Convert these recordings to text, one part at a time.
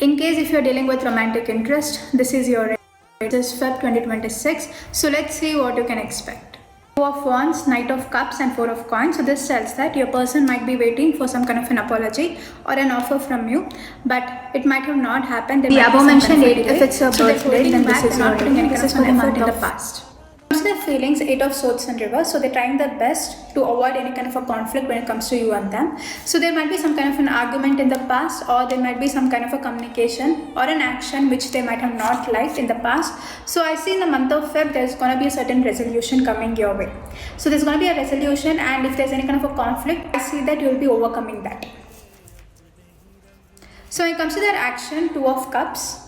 In case if you're dealing with romantic interest, this is your this Feb 2026. So let's see what you can expect. Two of Wands, Knight of Cups and Four of Coins. So this tells that your person might be waiting for some kind of an apology or an offer from you, but it might have not happened. The above mentioned date, if it's a birthday, then this is not putting any kind of effort in the past. Comes their feelings, Eight of Swords in reverse. So they're trying their best to avoid any kind of a conflict when it comes to you and them. So there might be some kind of an argument in the past, or there might be some kind of a communication or an action which they might have not liked in the past. So I see in the month of Feb there's going to be a certain resolution coming your way. So there's going to be a resolution, and if there's any kind of a conflict, I see that you'll be overcoming that. So when it comes to their action, Two of Cups.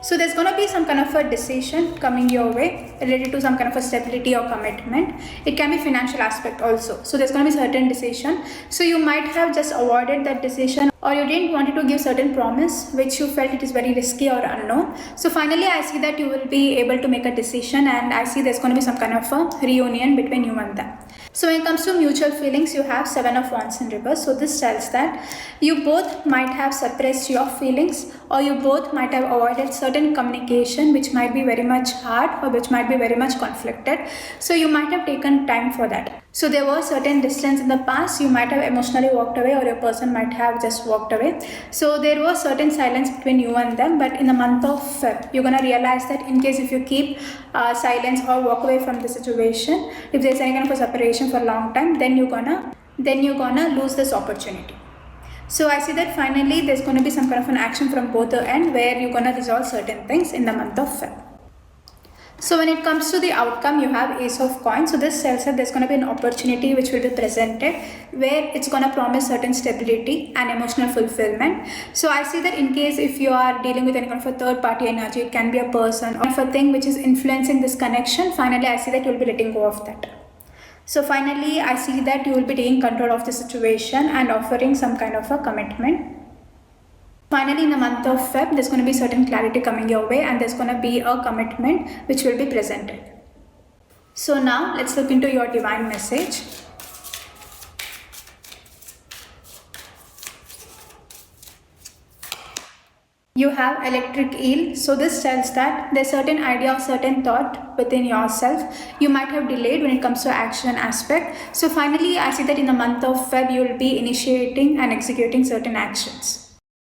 So there's going to be some kind of a decision coming your way related to some kind of a stability or commitment. It can be financial aspect also. So there's going to be certain decision. So you might have just avoided that decision, or you didn't want to give certain promise which you felt it is very risky or unknown. So finally I see that you will be able to make a decision, and I see there's going to be some kind of a reunion between you and them. So when it comes to mutual feelings, you have Seven of Wands in reverse. So this tells that you both might have suppressed your feelings, or you both might have avoided certain communication which might be very much hard or which might be very much conflicted. So you might have taken time for that. So there was certain distance in the past. You might have emotionally walked away, or your person might have just walked away. So there was certain silence between you and them, but in the month of Feb, you're gonna realize that in case if you keep silence or walk away from the situation, if there's any kind of a separation for a long time, then you're gonna lose this opportunity. So I see that finally there's going to be some kind of an action from both the end where you're going to resolve certain things in the month of Feb. So when it comes to the outcome, you have Ace of Coins. So this tells that there's going to be an opportunity which will be presented where it's going to promise certain stability and emotional fulfillment. So I see that in case if you are dealing with any kind of a third party energy, it can be a person or a thing which is influencing this connection. Finally, I see that you'll be letting go of that. So finally, I see that you will be taking control of the situation and offering some kind of a commitment. Finally, in the month of Feb, there's going to be certain clarity coming your way, and there's going to be a commitment which will be presented. So now let's look into your divine message. You have Electric Eel. So this tells that there's certain idea or certain thought within yourself you might have delayed when it comes to action aspect. So finally, I see that in the month of Feb, you will be initiating and executing certain actions.